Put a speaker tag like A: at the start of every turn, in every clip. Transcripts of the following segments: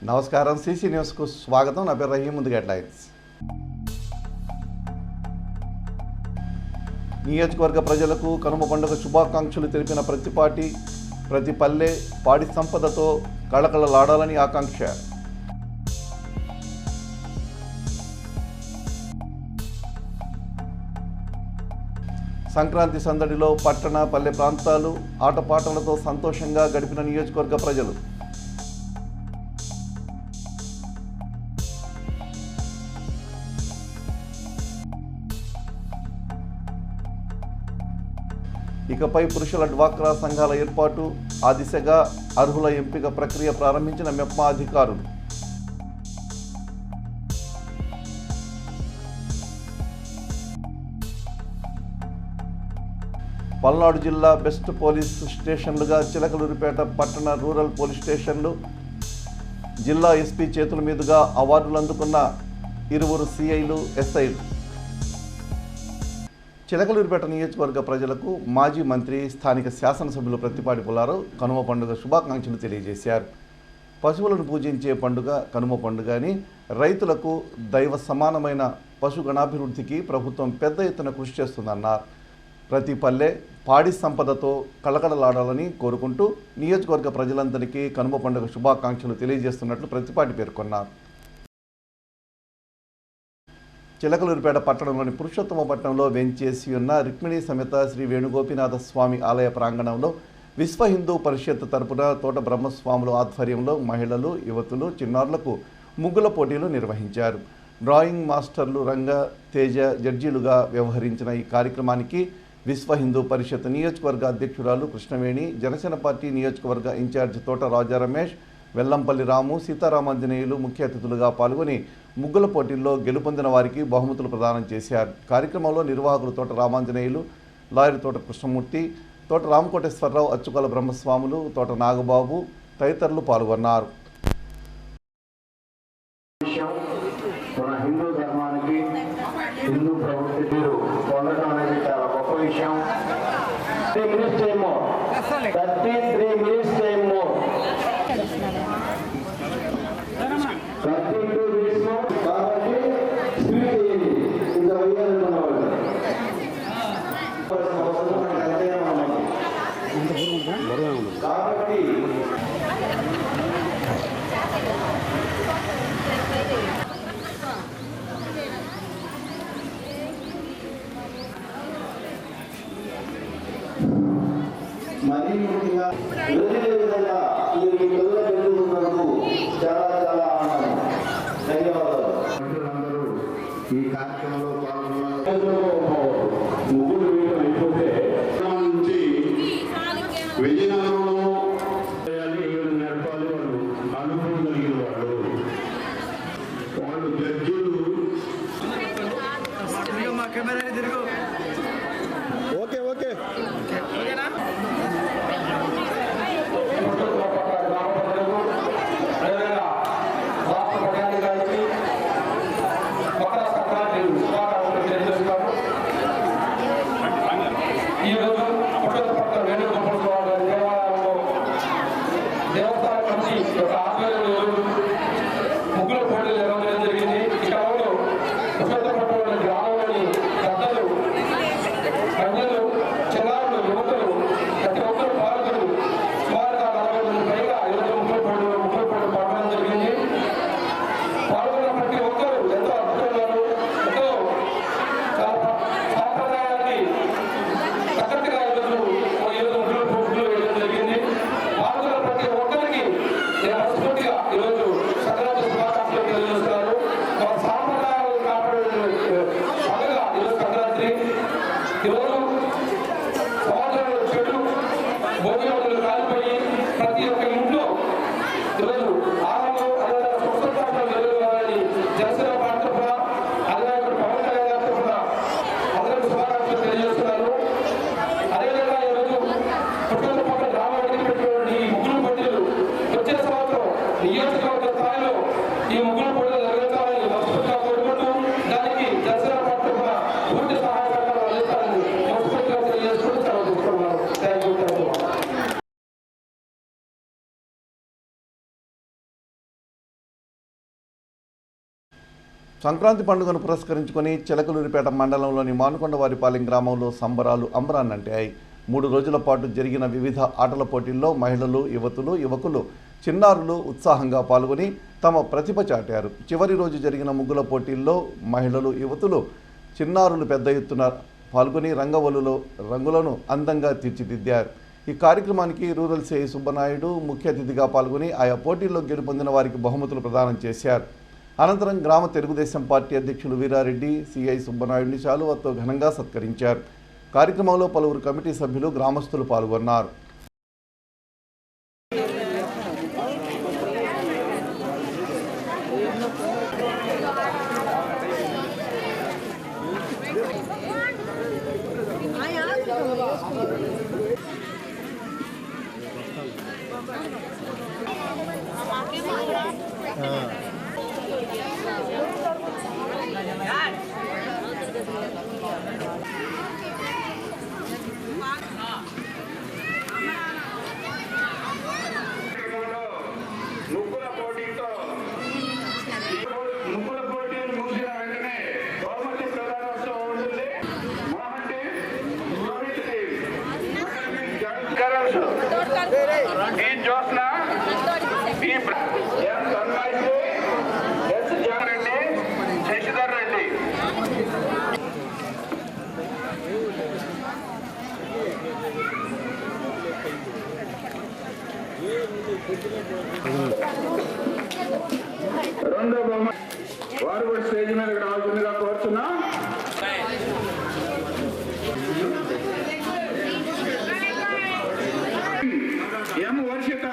A: నమస్కారం సిసి న్యూస్కు స్వాగతం. నా పేరు రహీం. ముందుగా హెడ్లైన్స్. నియోజకవర్గ ప్రజలకు కనుమ పండుగ శుభాకాంక్షలు తెలిపిన ప్రతిపాటి ప్రతి పల్లె పాడి సంపదతో కళకళలాడాలని ఆకాంక్ష. సంక్రాంతి సందడిలో పట్టణ పల్లె ప్రాంతాలు ఆటపాటలతో సంతోషంగా గడిపిన నియోజకవర్గ ప్రజలు. ఇకపై పురుషుల డ్వాక్రా సంఘాల ఏర్పాటు, ఆ దిశగా అర్హుల ఎంపిక ప్రక్రియ ప్రారంభించిన మెప్మా అధికారులు. పల్నాడు జిల్లా బెస్ట్ పోలీస్ స్టేషన్లుగా చిలకలూరిపేట పట్టణ రూరల్ పోలీస్ స్టేషన్లు. జిల్లా ఎస్పీ చేతుల మీదుగా అవార్డులు అందుకున్న 2 సిఐలు, ఎస్ఐలు. చిలకలూరిపేట నియోజకవర్గ ప్రజలకు మాజీ మంత్రి, స్థానిక శాసనసభ్యులు ప్రతిపాటి పుల్లారావు కనుమ పండుగ శుభాకాంక్షలు తెలియజేశారు. పశువులను పూజించే పండుగ కనుమ పండుగ అని, రైతులకు దైవ సమానమైన పశుగణాభివృద్ధికి ప్రభుత్వం పెద్ద ఎత్తున కృషి చేస్తుందన్నారు. ప్రతి పల్లె పాడి సంపదతో కళకళలాడాలని కోరుకుంటూ నియోజకవర్గ ప్రజలందరికీ కనుమ పండుగ శుభాకాంక్షలు తెలియజేస్తున్నట్లు ప్రతిపాటి పేర్కొన్నారు. చిలకలూరిపేట పట్టణంలోని పురుషోత్తమపట్నంలో వెంచేసి ఉన్న రుక్మిణీ సమేత శ్రీ వేణుగోపీనాథ స్వామి ఆలయ ప్రాంగణంలో విశ్వ హిందూ పరిషత్ తరపున తోట బ్రహ్మస్వాముల ఆధ్వర్యంలో మహిళలు, యువతులు, చిన్నారులకు ముగ్గుల పోటీలు నిర్వహించారు. డ్రాయింగ్ మాస్టర్లు రంగ, తేజ జడ్జీలుగా వ్యవహరించిన ఈ కార్యక్రమానికి విశ్వ హిందూ పరిషత్ నియోజకవర్గ అధ్యక్షురాలు కృష్ణవేణి, జనసేన పార్టీ నియోజకవర్గ ఇన్ఛార్జి తోట రాజా రమేష్, వెల్లంపల్లి రాము, సీతారామాంజనేయులు ముఖ్య అతిథులుగా పాల్గొని ముగ్గుల పోటీల్లో గెలుపొందిన వారికి బహుమతులు ప్రదానం చేశారు. కార్యక్రమంలో నిర్వాహకులు తోట రామాంజనేయులు, లాయర్ తోట కృష్ణమూర్తి, తోట రామకోటేశ్వరరావు, అచ్చుకాల బ్రహ్మస్వాములు, తోట నాగబాబు తదితరులు పాల్గొన్నారు.
B: హిందూ ధర్మానికి, హిందూ ప్రవృత్తి పొందడం అనేది చాలా గొప్ప విషయం. 3 minutes time more. 33 minutes time more. 32 minutes more. కాబట్టి స్పీడ్ చేయండి. ఇంత వయ్యాలనుకున్న వాళ్ళు కాబట్టి మరీ ముఖ్యంగా వదిలే విధంగా ఈ పిల్లలు పెరుగుతున్నందుకు చాలా చాలా ఆనందం. ధన్యవాదాలు. అందరూ ఈ కార్యక్రమంలో పాల్గొన్నారు. ముగ్గురు వేయడం అయిపోతే నుంచి విజయనగరంలో నడపాలి. వాళ్ళు అనుభవం కలిగిన వాళ్ళు జడ్జీలు. ఓకే ఓకే ముగ్గుల పోటీలు నిర్వహించడం జరిగింది. ఇక్కడ గ్రామంలోని పెద్దలు, ప్రజలు, చిన్నారులు, యువతులు ప్రతి ఒక్కరు పాల్గొని సుమారుగా 40 మంది పైగా ముగ్గుల పోటీలు పాల్గొనడం జరిగింది. పాల్గొన్న ప్రతి ఒక్కరు ఎంతో అద్భుతన్నారు. ఎంతో సాంప్రదాయాన్ని తగ్గట్టుగా ఈరోజు ముగ్గుల పోటీలు వేయడం జరిగింది. పాల్గొన్న ప్రతి ఒక్కరికి మనస్ఫూర్తిగా ఈరోజు సంక్రాంతి శుభాకాంక్షలు తెలియజేస్తున్నారు. మన సాంప్రదాయాలను కాపాడే పండుగ ఈరోజు సంక్రాంతి. ఈరోజు సమాజంలో చెడు భోగి కాలిపోయి ప్రతి ఒక్క ఇంట్లో ఈరోజు ఆనందం, అదేవిధంగా స్వస్థాపన జరగాలని జనసేన పార్టీ తరఫున, అదేవిధంగా పవన్ కళ్యాణ్ గారి తరఫున అందరికీ శుభాకాంక్షలు తెలియజేస్తున్నారు. అదేవిధంగా ఈరోజు పుట్టల పక్కన గ్రామానికి పెట్టినటువంటి ఈ ముగ్గురు పోటీలు వచ్చే సంవత్సరం నియోజకవర్గ స్థాయిలో ఈ ముగ్గురు పోటీలు జరగాలని మనస్ఫూర్తిగా కోరుకుంటూ దానికి జనసేన పార్టీ తరఫున పూర్తి సహాయకాలు అందిస్తారని మనస్ఫూర్తిగా తెలియజేసుకుంటూ సెలవు తీసుకున్నాను. Thank you.
A: సంక్రాంతి పండుగను పురస్కరించుకొని చిలకలూరిపేట మండలంలోని మానుకొండవారిపాలెం గ్రామంలో సంబరాలు అంబరాన్నంటాయి. 3 రోజుల పాటు జరిగిన వివిధ ఆటల పోటీల్లో మహిళలు, యువకులు, చిన్నారులు ఉత్సాహంగా పాల్గొని తమ ప్రతిభ చాటారు. చివరి రోజు జరిగిన ముగ్గుల పోటీల్లో మహిళలు, యువతులు, చిన్నారులు పెద్ద ఎత్తున పాల్గొని రంగులను అందంగా తీర్చిదిద్దారు. ఈ కార్యక్రమానికి రూరల్ సిఐ సుబ్బనాయుడు ముఖ్య అతిథిగా పాల్గొని ఆయా పోటీల్లో గెలుపొందిన వారికి బహుమతులు ప్రదానం చేశారు. అనంతరం గ్రామ తెలుగుదేశం పార్టీ అధ్యక్షులు వీరారెడ్డి సిఐ సుబ్బనాయుడిని శాలువాతో ఘనంగా సత్కరించారు. కార్యక్రమంలో పలువురు కమిటీ సభ్యులు, గ్రామస్తులు పాల్గొన్నారు.
C: రెండో బొమ్మ వారు కూడా స్టేజ్ మీద రావాల్సిందిగా కోరుతున్నా. ఎం వర్షిత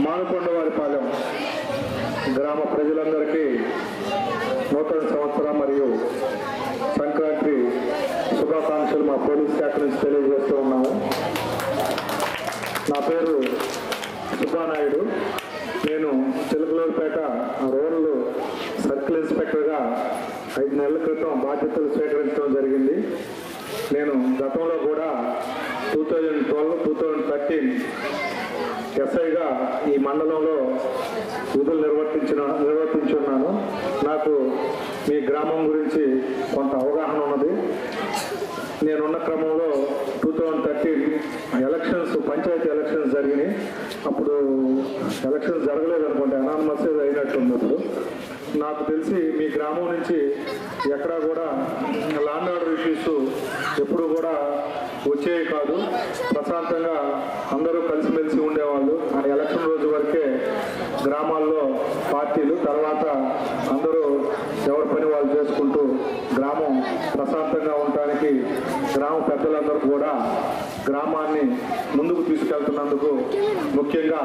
C: మానుకొండవారిపాలెం గ్రామ ప్రజలందరికీ నూతన సంవత్సరం మరియు సంక్రాంతి శుభాకాంక్షలు మా పోలీస్ శాఖ నుంచి తెలియజేస్తూ ఉన్నాము. నా పేరు సుబ్బానాయుడు. నేను చిలకలూరిపేట రూరల్ సర్కిల్ ఇన్స్పెక్టర్గా 5 నెలల క్రితం బాధ్యతలు స్వీకరించడం జరిగింది. నేను గతంలో కూడా 2012-2013 ఎస్ఐగా ఈ మండలంలో విధులు నిర్వర్తించున్నాను. నాకు మీ గ్రామం గురించి కొంత అవగాహన ఉన్నది. నేనున్న క్రమంలో 2013 ఎలక్షన్స్, పంచాయతీ ఎలక్షన్స్ జరిగినాయి. అప్పుడు ఎలక్షన్స్ జరగలేదు అనుకోండి, అనానమస్ అయినట్టుంది. అప్పుడు నాకు తెలిసి మీ గ్రామం నుంచి ఎక్కడా కూడా లాండ్ ఆర్డర్ ఇష్యూస్ ఎప్పుడు కూడా వచ్చేవి కాదు. ప్రశాంతంగా అందరూ కలిసిమెలిసి ఉండేవాళ్ళు. ఆ ఎలక్షన్ రోజు వరకే గ్రామాల్లో పార్టీలు, తర్వాత అందరూ ఎవరి పని వాళ్ళు చేసుకుంటూ గ్రామం ప్రశాంతంగా ఉండటానికి గ్రామ పెద్దలందరూ కూడా గ్రామాన్ని ముందుకు తీసుకెళ్తున్నందుకు ముఖ్యంగా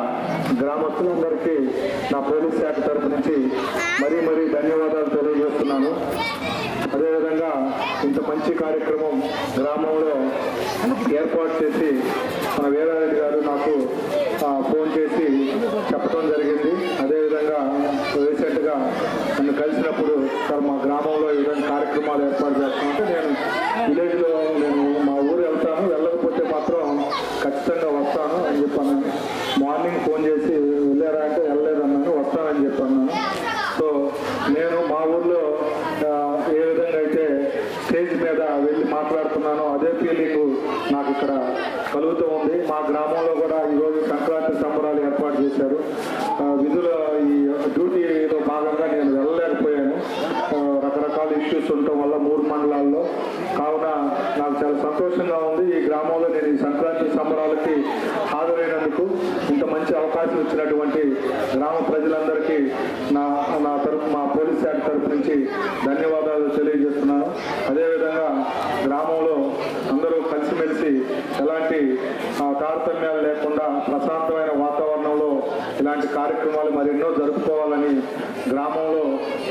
C: గ్రామస్తులందరికీ నా పోలీస్ శాఖ తరఫు నుంచి మరీ ధన్యవాదాలు తెలియజేస్తున్నాను. అదేవిధంగా ఇంత మంచి కార్యక్రమం గ్రామంలో ఏర్పాటు చేసి మన వీరారెడ్డి గారు నాకు ఫోన్ చేసి చెప్పడం జరిగింది. అదేవిధంగా రీసెంట్గా నన్ను కలిసినప్పుడు సార్ మా గ్రామంలో ఈ విధంగా కార్యక్రమాలు ఏర్పాటు చేస్తామంటే, నేను విలేజ్లో మా ఊరు వెళ్తాను, వెళ్ళకపోతే మాత్రం ఖచ్చితంగా వస్తాను అని చెప్పాను. మార్నింగ్ ఫోన్ చేసి వెళ్ళారా అంటే వెళ్ళలేదన్నాను, వస్తానని చెప్పాను. సో నేను మా ఊర్లో ఏ విధంగా అయితే స్టేజ్ మీద వెళ్ళి మాట్లాడుతున్నానో అదే ఫీలింగ్ నాకు ఇక్కడ కలుగుతూ ఉంది. మా గ్రామంలో కూడా ఈరోజు సంక్రాంతి సంబరాలు ఏర్పాటు చేశారు. విధుల ఈ డ్యూటీలో భాగంగా నేను వెళ్ళలేకపోయాను, రకరకాల ఇష్యూస్ ఉండటం వల్ల 3 మండలాల్లో. కావున నాకు చాలా సంతోషంగా ఉంది. ఈ గ్రామంలో నేను ఈ సంక్రాంతి సంబరాలకి హాజరైనందుకు, ఇంత మంచి అవకాశం ఇచ్చినటువంటి గ్రామ ప్రజలందరికీ నా తరఫు, మా పోలీస్ శాఖ తరఫు నుంచి ధన్యవాదాలు తెలియజేస్తున్నాను. అదేవిధంగా గ్రామంలో అందరూ కలిసిమెలిసి ఎలాంటి తారతమ్యాలు లేకుండా ప్రశాంతమైన వాతావరణంలో ఇలాంటి కార్యక్రమాలు మరెన్నో జరుపుకోవాలని, గ్రామంలో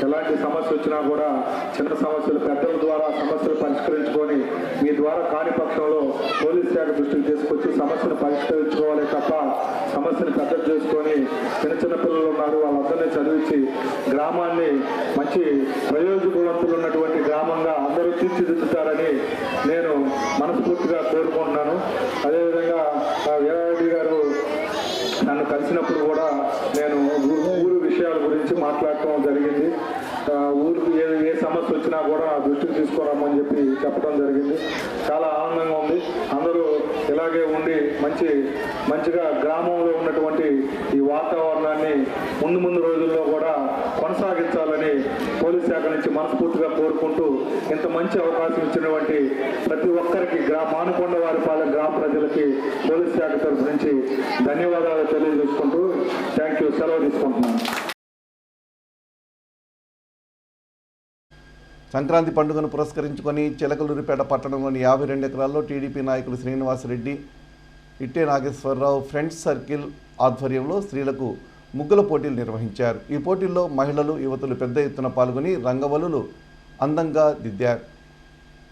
C: ఎలాంటి సమస్య వచ్చినా కూడా చిన్న సమస్యలు పెద్దల ద్వారా సమస్యలు పరిష్కరించుకొని, మీ ద్వారా కాని పక్షంలో పోలీస్ శాఖ దృష్టికి తీసుకొచ్చి సమస్యను పరిష్కరించుకోవాలి తప్ప సమస్యను పెద్దలు చేసుకొని చిన్న పిల్లలు ఉన్నారు వాళ్ళందరినీ చదివించి గ్రామాన్ని మంచి ప్రయోజకవంతులు ఉన్నటువంటి గ్రామంగా అందరూ తీర్చిదిద్దుతారని నేను మనస్ఫూర్తిగా కోరుకుంటున్నాను. అదేవిధంగా వీరారెడ్డి గారు నన్ను కలిసినప్పుడు కూడా వచ్చినా కూడా దృష్టికి తీసుకురామని చెప్పి చెప్పడం జరిగింది. చాలా ఆనందంగా ఉంది. అందరూ ఇలాగే ఉండి మంచిగా గ్రామంలో ఉన్నటువంటి ఈ వాతావరణాన్ని ముందు రోజుల్లో కూడా కొనసాగించాలని పోలీస్ శాఖ నుంచి మనస్ఫూర్తిగా కోరుకుంటూ ఇంత మంచి అవకాశం ఇచ్చినటువంటి ప్రతి ఒక్కరికి మానుకొండవారిపాలెం గ్రామ ప్రజలకి పోలీస్ శాఖ తరఫు నుంచి ధన్యవాదాలు తెలియజేసుకుంటూ థ్యాంక్ యూ, సెలవు తీసుకుంటున్నాను.
A: సంక్రాంతి పండుగను పురస్కరించుకొని చిలకలూరిపేట పట్టణంలోని 52 ఎకరాల్లో టీడీపీ నాయకులు శ్రీనివాసరెడ్డి, ఇట్టే నాగేశ్వరరావు ఫ్రెండ్స్ సర్కిల్ ఆధ్వర్యంలో స్త్రీలకు ముగ్గుల పోటీలు నిర్వహించారు. ఈ పోటీల్లో మహిళలు, యువతులు పెద్ద ఎత్తున పాల్గొని రంగవల్లులు అందంగా దిద్దారు.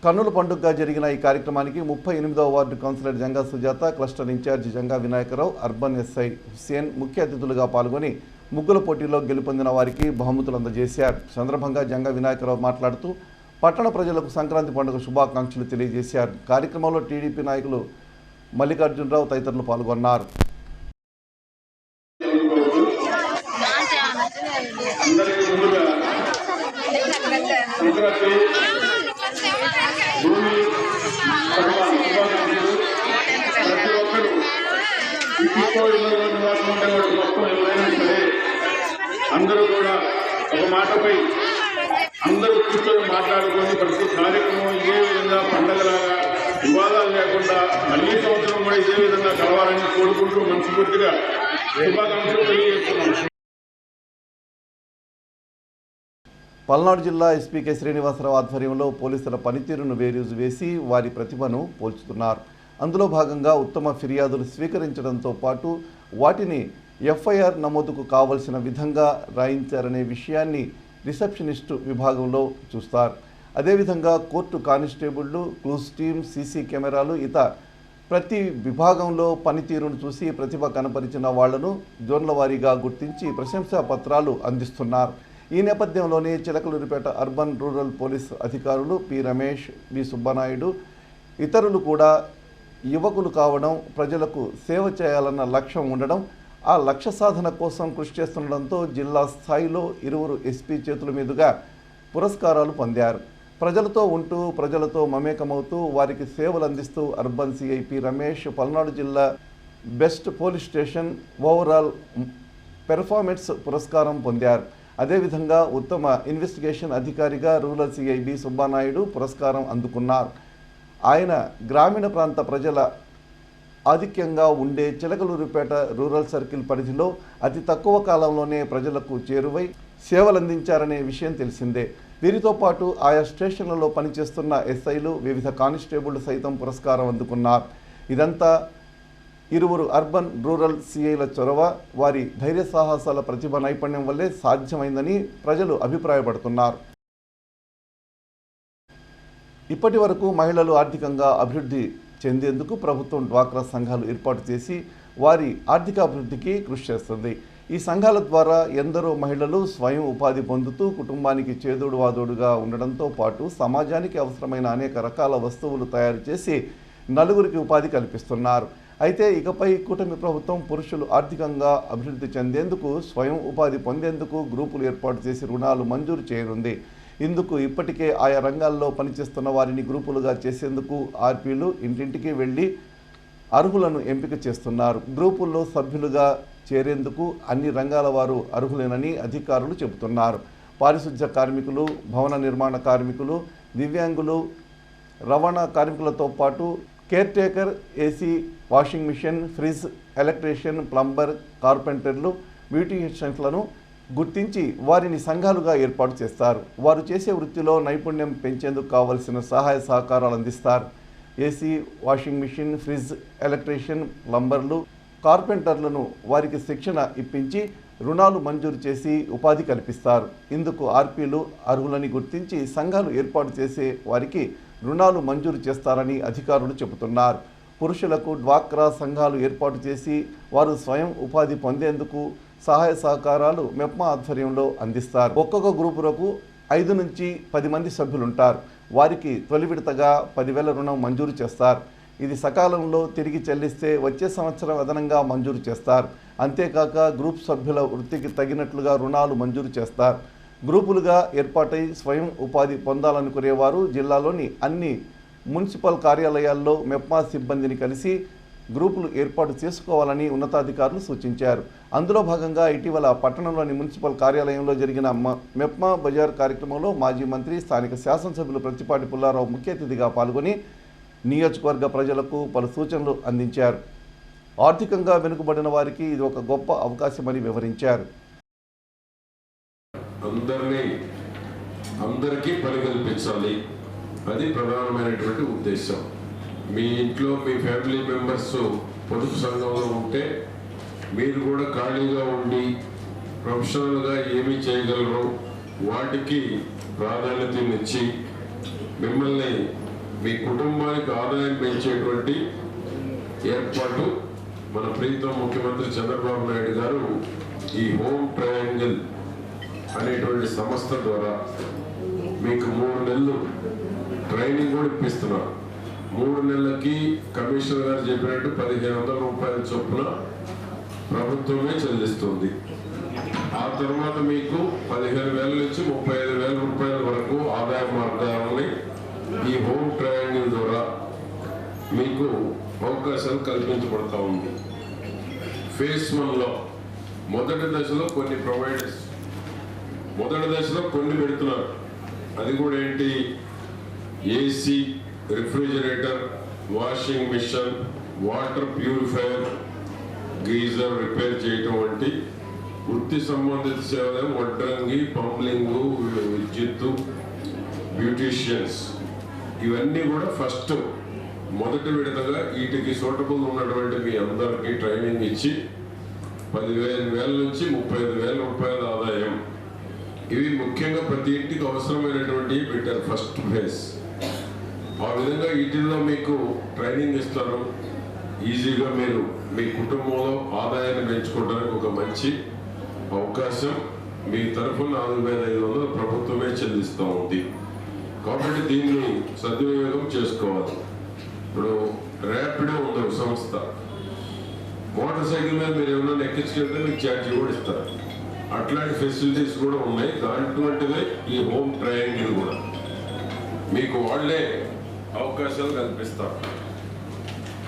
A: కన్నుల పండుగగా జరిగిన ఈ కార్యక్రమానికి 38వ ward councillor Janga Sujatha, cluster ఇన్ఛార్జి జంగా వినాయకరావు, అర్బన్ ఎస్ఐ హుస్సేన్ ముఖ్య అతిథులుగా పాల్గొని ముగ్గుల పోటీలో గెలుపొందిన వారికి బహుమతులు అందజేశారు. సందర్భంగా జంగా వినాయకరావు మాట్లాడుతూ పట్టణ ప్రజలకు సంక్రాంతి పండుగ శుభాకాంక్షలు తెలియజేశారు. కార్యక్రమంలో టీడీపీ నాయకులు మల్లికార్జునరావు తదితరులు పాల్గొన్నారు.
D: అందరూ కూడా ఒక మాటపై అందరూ కూర్చొని మాట్లాడుకొని ప్రతి కార్యక్రమం ఇదే విధంగా పండగలాగా వివాదాలు లేకుండా మళ్ళీ సంవత్సరం కూడా ఇదే విధంగా కలవాలని కోరుకుంటూ మనస్ఫూర్తిగా శుభాకాంక్షలు తెలియజేస్తున్నాం.
A: పల్నాడు జిల్లా ఎస్పీ కె శ్రీనివాసరావు ఆధ్వర్యంలో పోలీసుల పనితీరును వేరీజు వేసి వారి ప్రతిభను పోల్చుతున్నారు. అందులో భాగంగా ఉత్తమ ఫిర్యాదులు స్వీకరించడంతో పాటు వాటిని ఎఫ్ఐఆర్ నమోదుకు కావలసిన విధంగా రాయించారనే విషయాన్ని రిసెప్షనిస్టు విభాగంలో చూస్తారు. అదేవిధంగా కోర్టు కానిస్టేబుళ్లు, క్లూస్ టీమ్, సీసీ కెమెరాలు ప్రతి విభాగంలో పనితీరును చూసి ప్రతిభ కనపరిచిన వాళ్లను జోన్ల వారీగా గుర్తించి ప్రశంసా పత్రాలు అందిస్తున్నారు. ఈ నేపథ్యంలోనే చిలకలూరిపేట అర్బన్ రూరల్ పోలీస్ అధికారులు పి రమేష్, బి సుబ్బనాయుడు ఇతరులు కూడా యువకులు కావడం, ప్రజలకు సేవ చేయాలన్న లక్ష్యం ఉండడం, ఆ లక్ష్య సాధన కోసం కృషి చేస్తుండడంతో జిల్లా స్థాయిలో ఇరువురు ఎస్పీ చేతుల మీదుగా పురస్కారాలు పొందారు. ప్రజలతో ఉంటూ ప్రజలతో మమేకమవుతూ వారికి సేవలు అందిస్తూ అర్బన్ సిఐపి రమేష్ పల్నాడు జిల్లా best police station overall performance పురస్కారం పొందారు. అదేవిధంగా ఉత్తమ ఇన్వెస్టిగేషన్ అధికారిగా రూరల్ సిఐబి సుబ్బానాయుడు పురస్కారం అందుకున్నారు. ఆయన గ్రామీణ ప్రాంత ప్రజల ఆధిక్యంగా ఉండే చిలకలూరిపేట రూరల్ సర్కిల్ పరిధిలో అతి తక్కువ కాలంలోనే ప్రజలకు చేరువై సేవలందించారనే విషయం తెలిసిందే. వీరితో పాటు ఆయా స్టేషన్లలో పనిచేస్తున్న ఎస్ఐలు, వివిధ కానిస్టేబుళ్లు సైతం పురస్కారం అందుకున్నారు. ఇదంతా ఇరువురు అర్బన్ రూరల్ సిఐల చొరవ, వారి ధైర్య సాహసాల ప్రతిభ నైపుణ్యం వల్లే సాధ్యమైందని ప్రజలు అభిప్రాయపడుతున్నారు. ఇప్పటి వరకు మహిళలు ఆర్థికంగా అభివృద్ధి చెందేందుకు ప్రభుత్వం డ్వాక్రా సంఘాలు ఏర్పాటు చేసి వారి ఆర్థికాభివృద్ధికి కృషి చేస్తుంది. ఈ సంఘాల ద్వారా ఎందరో మహిళలు స్వయం ఉపాధి పొందుతూ కుటుంబానికి చేదోడు వాదోడుగా ఉండడంతో పాటు సమాజానికి అవసరమైన అనేక రకాల వస్తువులు తయారు చేసి నలుగురికి ఉపాధి కల్పిస్తున్నారు. అయితే ఇకపై కూటమి ప్రభుత్వం పురుషులు ఆర్థికంగా అభివృద్ధి చెందేందుకు, స్వయం ఉపాధి పొందేందుకు గ్రూపులు ఏర్పాటు చేసి రుణాలు మంజూరు చేయనుంది. ఇందుకు ఇప్పటికే ఆయా రంగాల్లో పనిచేస్తున్న వారిని గ్రూపులుగా చేసేందుకు ఆర్పీలు ఇంటింటికి వెళ్ళి అర్హులను ఎంపిక చేస్తున్నారు. గ్రూపుల్లో సభ్యులుగా చేరేందుకు అన్ని రంగాల వారు అర్హులేనని అధికారులు చెబుతున్నారు. పారిశుధ్య కార్మికులు, భవన నిర్మాణ కార్మికులు, దివ్యాంగులు, రవాణా కార్మికులతో పాటు caretaker, AC, washing machine, fridge, electrician, plumber, కార్పెంటర్లు, బ్యూటీషియన్స్లను గుర్తించి వారిని సంఘాలుగా ఏర్పాటు చేస్తారు. వారు చేసే వృత్తిలో నైపుణ్యం పెంచేందుకు కావలసిన సహాయ సహకారాలు అందిస్తారు. AC, washing machine, fridge, electrician, ప్లంబర్లు, కార్పెంటర్లను వారికి శిక్షణ ఇప్పించి రుణాలు మంజూరు చేసి ఉపాధి కల్పిస్తారు. ఇందుకు ఆర్పీలు అర్హులని గుర్తించి సంఘాలు ఏర్పాటు చేసే వారికి రుణాలు మంజూరు చేస్తారని అధికారులు చెబుతున్నారు. పురుషులకు డ్వాక్రా సంఘాలు ఏర్పాటు చేసి వారు స్వయం ఉపాధి పొందేందుకు సహాయ సహకారాలు మెప్మా ఆధ్వర్యంలో అందిస్తారు. ఒక్కొక్క గ్రూపులకు 5 నుంచి 10 మంది సభ్యులుంటారు. వారికి తొలి విడతగా 10,000 రుణం మంజూరు చేస్తారు. ఇది సకాలంలో తిరిగి చెల్లిస్తే వచ్చే సంవత్సరం అదనంగా మంజూరు చేస్తారు. అంతేకాక గ్రూప్ సభ్యుల వృత్తికి తగినట్లుగా రుణాలు మంజూరు చేస్తారు. గ్రూపులుగా ఏర్పాటై స్వయం ఉపాధి పొందాలనుకునేవారు జిల్లాలోని అన్ని మున్సిపల్ కార్యాలయాల్లో మెప్మా సిబ్బందిని కలిసి గ్రూపులు ఏర్పాటు చేసుకోవాలని ఉన్నతాధికారులు సూచించారు. అందులో భాగంగా ఇటీవల పట్టణంలోని మున్సిపల్ కార్యాలయంలో జరిగిన మెప్మా బజార్ కార్యక్రమంలో మాజీ మంత్రి స్థానిక శాసనసభ్యులు ప్రత్తిపాటి పుల్లారావు ముఖ్య అతిథిగా పాల్గొని నియోజకవర్గ ప్రజలకు పలు సూచనలు అందించారు. ఆర్థికంగా వెనుకబడిన వారికి ఇది ఒక గొప్ప అవకాశమని వివరించారు.
E: అందరికీ పని కల్పించాలి, అది ప్రధానమైనటువంటి ఉద్దేశం. మీ ఇంట్లో మీ ఫ్యామిలీ మెంబర్స్ పొదుపు సంఘంలో ఉంటే మీరు కూడా ఖాళీగా ఉండి ప్రొఫెషనల్గా ఏమి చేయగలరు వాటికి ప్రాధాన్యతనిచ్చి మిమ్మల్ని మీ కుటుంబానికి ఆదాయం పెంచేటువంటి ఏర్పాటు మన ప్రీతం ముఖ్యమంత్రి చంద్రబాబు నాయుడు గారు ఈ హోమ్ ట్రయాంగిల్ అనేటువంటి సంస్థ ద్వారా మీకు 3 నెలలు ట్రైనింగ్ కూడా ఇప్పిస్తున్నారు. 3 నెలలకి కమిషనర్ గారు చెప్పినట్టు 1500 రూపాయల చొప్పున ప్రభుత్వమే చెల్లిస్తుంది. ఆ తర్వాత మీకు 15,000 నుంచి 35,000 రూపాయల వరకు ఆదాయ మార్గాలని ఈ హోమ్ ట్రయాంగిల్ ద్వారా మీకు అవకాశాలు కల్పించబడతా ఉంది. ఫేజ్ 1లో మొదటి దశలో కొన్ని ప్రొవైడర్స్ కొన్ని పెడుతున్నారు. అది కూడా ఏంటి, AC, refrigerator, washing machine, water purifier, geyser repair చేయటం వంటి వృత్తి సంబంధిత సేవలు, వడ్రంగి, పంప్లింగ్, విద్యుత్తు, బ్యూటీషియన్స్, ఇవన్నీ కూడా ఫస్ట్ మొదటి విడతగా వీటికి సూటబుల్ ఉన్నటువంటి మీ అందరికీ ట్రైనింగ్ ఇచ్చి 15,000 నుంచి 35,000 రూపాయల ఆదాయం, ఇవి ముఖ్యంగా ప్రతి ఇంటికి అవసరమైనటువంటి పెట్టారు ఫస్ట్ ఫేజ్. ఆ విధంగా వీటిల్లో మీకు ట్రైనింగ్ ఇస్తారు. ఈజీగా మీరు మీ కుటుంబంలో ఆదాయాన్ని పెంచుకోవడానికి ఒక మంచి అవకాశం. మీ తరఫున 4,500 ప్రభుత్వమే చెల్లిస్తూ ఉంది. కాబట్టి దీన్ని సద్వినియోగం చేసుకోవాలి. ఇప్పుడు ర్యాపిడో ఉంది సంస్థ, మోటార్ సైకిల్ మీద మీరు ఏమన్నా ఎక్కించుకెళ్తే మీకు ఛార్జీ కూడా ఇస్తారు. అట్లాంటి ఫెసిలిటీస్ కూడా ఉన్నాయి. దాంట్లోంటిదే ఈ హోమ్ ట్రయాంగిల్ కూడా మీకు వాళ్ళే అవకాశాలు కల్పిస్తారు.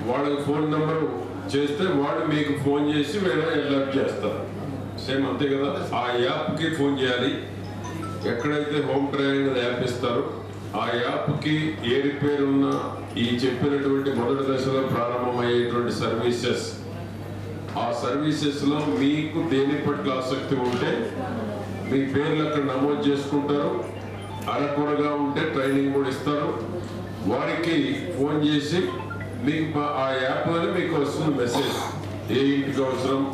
E: వాళ్ళకి ఫోన్ నెంబరు చేస్తే వాళ్ళు మీకు ఫోన్ చేసి వేరే అలర్ట్ చేస్తారు. సేమ్ అంతే కదా. ఆ యాప్కి ఫోన్ చేయాలి. ఎక్కడైతే హోమ్ ట్రయాంగిల్ యాప్ ఇస్తారో ఆ యాప్కి ఏ రిపేర్ ఉన్నా ఈ చెప్పినటువంటి మొదటి దశలో ప్రారంభమయ్యేటువంటి సర్వీసెస్, ఆ సర్వీసెస్లో మీకు దేని పట్ల ఆసక్తి ఉంటే మీ పేర్లు అక్కడ నమోదు చేసుకుంటారు. అరకొరగా ఉంటే ట్రైనింగ్ కూడా ఇస్తారు. వారికి ఫోన్ చేసి మీకు ఆ యాప్లోనే మీకు వస్తుంది మెసేజ్, ఏ ఇంటికి అవసరం,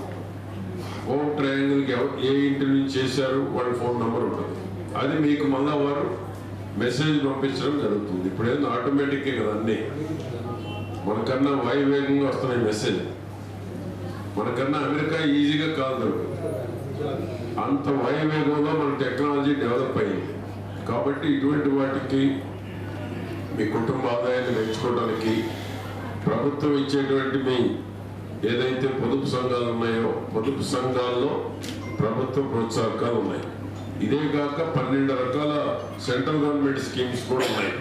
E: హోమ్ ట్రయాంగిల్కి ఏ ఇంటి నుంచి చేశారు, వాళ్ళ ఫోన్ నెంబర్ ఉంటుంది. అది మీకు మళ్ళా వారు మెసేజ్ పంపించడం జరుగుతుంది. ఇప్పుడేదో ఆటోమేటిక్గా కదా అన్నీ, మనకన్నా వాయువేగంగా వస్తున్నాయి మెసేజ్. మనకన్నా అమెరికా ఈజీగా కాదు, అంత వాయువేగంలో మన టెక్నాలజీ డెవలప్ అయింది. కాబట్టి ఇటువంటి వాటికి మీ కుటుంబ ఆదాయాన్ని పెంచుకోవడానికి ప్రభుత్వం ఇచ్చేటువంటి మీ ఏదైతే పొదుపు సంఘాలు ఉన్నాయో పొదుపు సంఘాల్లో ప్రభుత్వ ప్రోత్సాహకాలు ఉన్నాయి. ఇదే కాక 12 రకాల సెంట్రల్ గవర్నమెంట్ స్కీమ్స్ కూడా ఉన్నాయి.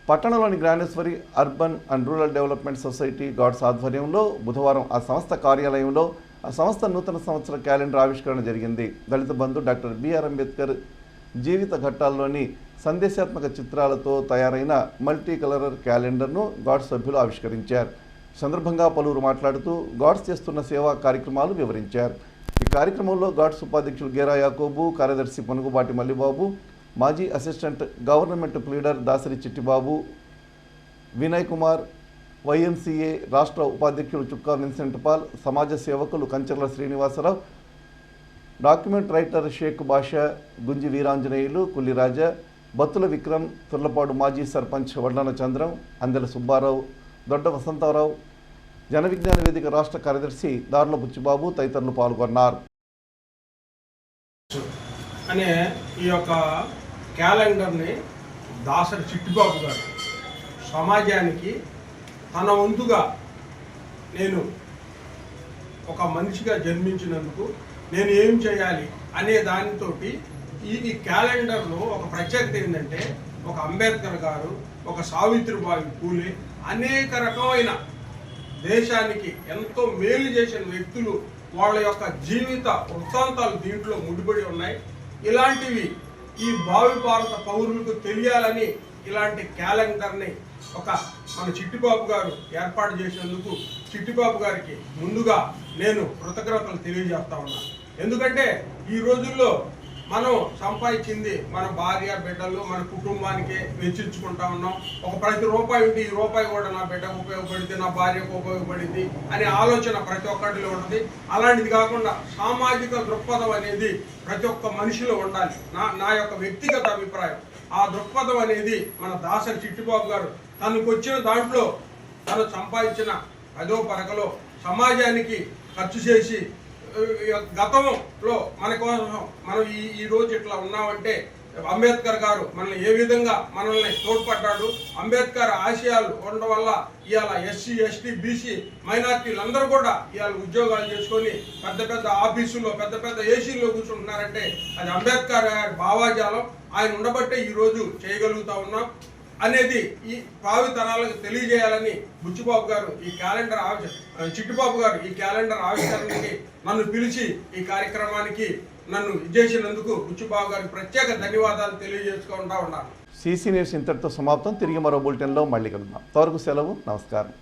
A: పట్టణంలోని Gnaneshwari urban and rural development society గాడ్స్ ఆధ్వర్యంలో బుధవారం ఆ సంస్థ కార్యాలయంలో ఆ సంస్థ నూతన సంవత్సర క్యాలెండర్ ఆవిష్కరణ జరిగింది. దళిత బంధు డాక్టర్ బిఆర్ అంబేద్కర్ జీవిత ఘట్టాల్లోని సందేశాత్మక చిత్రాలతో తయారైన మల్టీ కలర్ క్యాలెండర్ను గాడ్స్ సభ్యులు ఆవిష్కరించారు. సందర్భంగా పలువురు మాట్లాడుతూ గాడ్స్ చేస్తున్న సేవా కార్యక్రమాలు వివరించారు. ఈ కార్యక్రమంలో గాడ్స్ ఉపాధ్యక్షులు గేరా యాకోబు, కార్యదర్శి పనుగుబాటి మల్లిబాబు, మాజీ assistant government pleader Dasari Chittibabu, Vinay Kumar, YMCA రాష్ట్ర ఉపాధ్యక్షులు చుక్కా విన్సెంట్ పాల్, సమాజ సేవకులు కంచర్ల శ్రీనివాసరావు, డాక్యుమెంట్ రైటర్ షేక్ బాషా, గుంజి వీరాంజనేయులు, కుల్లిరాజా, బత్తుల విక్రమ్, తుర్లపాడు మాజీ సర్పంచ్ వడ్లన చంద్రం, అందెల సుబ్బారావు, దొడ్డ వసంతరావు, జన విజ్ఞాన వేదిక రాష్ట్ర కార్యదర్శి దార్ల బుచ్చిబాబు తదితరులు పాల్గొన్నారు.
F: అనే ఈ యొక్క క్యాలెండర్ని దాసరి చిట్టిబాబు గారు సమాజానికి తన వంతుగా నేను ఒక మనిషిగా జన్మించినందుకు నేను ఏం చేయాలి అనే దానితోటి ఈ క్యాలెండర్లో ఒక ప్రత్యేకత ఏంటంటే ఒక అంబేద్కర్ గారు, ఒక సావిత్రిబాయి పూలే, అనేక రకమైన దేశానికి ఎంతో మేలు చేసిన వ్యక్తులు వాళ్ళ యొక్క జీవిత వృత్తాంతాలు దీంట్లో ముడిపడి ఉన్నాయి. ఇలాంటివి ఈ భావి భారత పౌరులకు తెలియాలని ఇలాంటి క్యాలెండర్ని మన చిట్టిబాబు గారు ఏర్పాటు చేసినందుకు చిట్టిబాబు గారికి ముందుగా నేను కృతజ్ఞతలు తెలియజేస్తా ఉన్నాను. ఎందుకంటే ఈ రోజుల్లో మనం సంపాదించింది మన భార్య బిడ్డలు మన కుటుంబానికే వెచ్చించుకుంటా ఉన్నాం. ప్రతి రూపాయి ఉంటే ఈ రూపాయి కూడా నా బిడ్డకు ఉపయోగపడింది, నా భార్యకు ఉపయోగపడింది అనే ఆలోచన ప్రతి ఒక్కరిలో ఉంటుంది. అలాంటిది కాకుండా సామాజిక దృక్పథం అనేది ప్రతి ఒక్క మనిషిలో ఉండాలి. నా యొక్క వ్యక్తిగత అభిప్రాయం. ఆ దృక్పథం అనేది మన దాసరి చిట్టిబాబు గారు తనకు వచ్చిన దాంట్లో తను సంపాదించిన అదో పరకలో సమాజానికి ఖర్చు చేసి గతంలో మన కోసం మనం ఈ రోజు ఇట్లా ఉన్నామంటే అంబేద్కర్ గారు మనల్ని ఏ విధంగా మనల్ని తోడ్పడ్డాడు. అంబేద్కర్ ఆశయాలు ఉండడం వల్ల ఇవాళ ఎస్సీ, ఎస్టీ, బీసీ మైనార్టీలు అందరూ కూడా ఇవాళ ఉద్యోగాలు చేసుకొని పెద్ద పెద్ద ఆఫీసుల్లో పెద్ద పెద్ద ఏసీల్లో కూర్చుంటున్నారంటే అది అంబేద్కర్ గారి భావాజాలం. ఆయన ఉండబట్టే ఈరోజు చేయగలుగుతా ఉన్నాం అనేది ఈ భావి తరాలకు తెలియజేయాలని బుచ్చిబాబు గారు ఈ క్యాలెండర్ చిట్టిబాబు గారు ఈ క్యాలెండర్ ఆవిష్కరణకి నన్ను పిలిచి ఈ కార్యక్రమానికి నన్ను చేసినందుకు బుచ్చిబాబు గారికి ప్రత్యేక ధన్యవాదాలు తెలియజేసుకుంటా ఉన్నాను.
A: సీసీ న్యూస్ ఇంతటితో సమాప్తం. తిరిగి మరో బులెటిన్లో మళ్ళీ కలుద్దాం. అంతవరకు సెలవు. నమస్కారం.